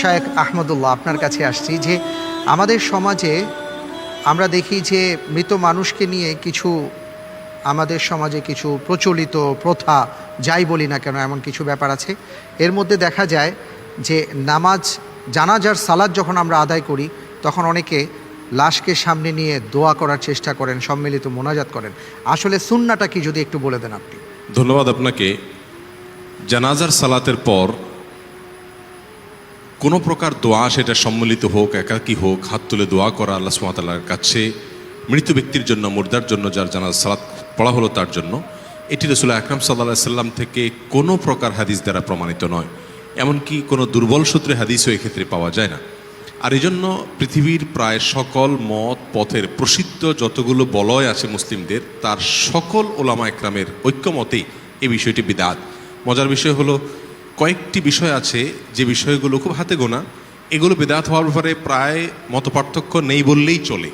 শায়েখ আহমদুল্লাহ, আপনার কাছে আসছি যে আমাদের সমাজে আমরা দেখি যে মৃত মানুষকে নিয়ে কিছু আমাদের সমাজে কিছু প্রচলিত প্রথা যাই বলি না কেন এমন কিছু ব্যাপার আছে। এর মধ্যে দেখা যায় যে নামাজ জানাজার সালাত যখন আমরা আদায় করি তখন অনেকে লাশকে সামনে নিয়ে দোয়া করার চেষ্টা করেন, সম্মিলিত মোনাজাত করেন। আসলে সুন্নাটা কি যদি একটু বলে দেন আপনি। ধন্যবাদ আপনাকে। জানাজার সালাতের পর কোনো প্রকার দোয়া, সেটা সম্মিলিত হোক একাকী হোক, হাত তুলে দোয়া করা আল্লাহ সুবহানাহু ওয়া তাআলার কাছে মৃত ব্যক্তির জন্য, মুর্দার জন্য, যার জানাজার সালাত পড়া হলো তার জন্য, এটি রাসূল আকরাম সাল্লাল্লাহু আলাইহি সাল্লাম থেকে কোনো প্রকার হাদিস দ্বারা প্রমাণিত নয়। এমনকি কোনো দুর্বল সূত্রে হাদিসও এক্ষেত্রে পাওয়া যায় না। আর এই জন্য পৃথিবীর প্রায় সকল মত পথের প্রসিদ্ধ যতগুলো বলয় আছে মুসলিমদের, তার সকল ওলামা একরামের ঐক্যমতেই এই বিষয়টি বিদআত। মজার বিষয় হলো কয়েকটি বিষয় আছে যে বিষয়গুলো খুব হাতে গোনা, এগুলো বিদআত হওয়ার ব্যাপারে প্রায় মতপার্থক্য নেই বললেই চলে।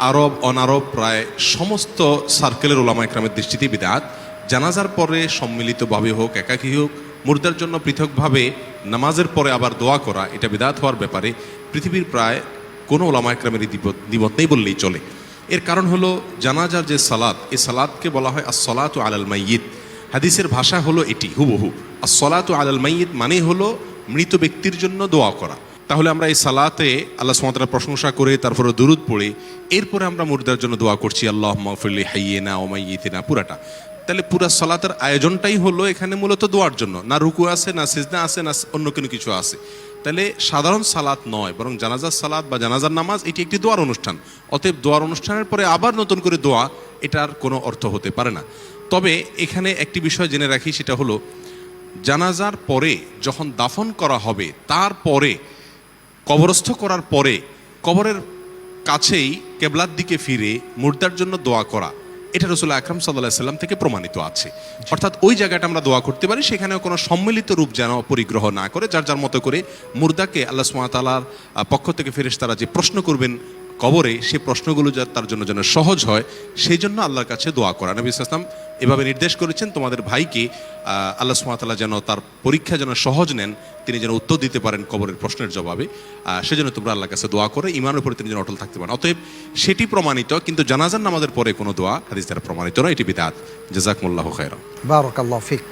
আরব অনারব প্রায় সমস্ত সার্কেলের ওলামা একরামের দৃষ্টিতেই বিদআত। জানাজার পরে সম্মিলিতভাবে হোক একাকী হোক, মুর্দার জন্য পৃথকভাবে নামাজের পরে আবার দোয়া করা, এটা বিদআত হওয়ার ব্যাপারে পৃথিবীর প্রায় কোনো ওলামা একরামেরই দ্বিমত নেই বললেই চলে। এর কারণ হলো জানাজার যে সালাত, এই সালাতকে বলা হয় আস-সালাতু আলাল মাইয়িত। হাদিসের ভাষা হলো এটি হুবহু। আস-সালাতু আলাল মাইয়িত মানে হলো মৃত ব্যক্তির জন্য দোয়া করা। তাহলে আমরা এই সালাতে আল্লাহ সুবহানাহু ওয়া তাআলার প্রশংসা করে তারপরে দুরূদ পড়ে এরপরে আমরা মুর্দার জন্য দোয়া করছি আল্লাহুম্মা গফির লি হাইয়িনা ওয়া মাইয়িতিনা, পুরাটা। তাহলে পুরা সালাতের আয়োজনটাই হলো এখানে মূলত দোয়ার জন্য। না রুকু আছে, না সিজদা আছে, না অন্য কোনো কিছু আছে। তাহলে সাধারণ সালাত নয়, বরং জানাজার সালাত বা জানাজার নামাজ এটি একটি দোয়ার অনুষ্ঠান। অতএব দোয়ার অনুষ্ঠানের পরে আবার নতুন করে দোয়া, এটার কোনো অর্থ হতে পারে না। তবে এখানে একটি বিষয় জেনে রাখি, সেটা হলো জানাজার পরে যখন দাফন করা হবে, তারপরে কবরস্থ করার পরে কবরের কাছেই কেবলার দিকে ফিরে মুর্দার জন্য দোয়া করা, এটা রাসূল আকরাম সাল্লাল্লাহু আলাইহি সাল্লাম থেকে প্রমাণিত আছে। অর্থাৎ ওই জায়গাটা আমরা দোয়া করতে পারি, সেখানেও কোনো সম্মিলিত রূপ যেন পরিগ্রহ না করে, যার যার মতো করে মুর্দাকে আল্লাহ সুবহানাহু ওয়া তাআলার পক্ষ থেকে ফেরেশতারা যে প্রশ্ন করবেন কবরে, সেই প্রশ্নগুলো তার জন্য যেন সহজ হয়, সেই জন্য আল্লাহর কাছে দোয়া করা। নবী সাল্লাল্লাহু আলাইহি ওয়াসাল্লাম এভাবে নির্দেশ করেছেন, তোমাদের ভাইকে আল্লাহ সুবহানাহু ওয়া তাআলা যেন তার পরীক্ষা যেন সহজ নেন, তিনি যেন উত্তর দিতে পারেন কবরের প্রশ্নের জবাবে, সেজন্য তোমরা আল্লাহর কাছে দোয়া করে ইমানের উপরে তিনি যেন অটল থাকতে পারেন। অতএব সেটি প্রমাণিত, কিন্তু জানাজার নামাজের পরে কোনো দোয়া হাদিস দ্বারা প্রমাণিত নয়, এটি বিদআত। জাযাকুমুল্লাহু খায়রা। বারাকাল্লাহু ফিক।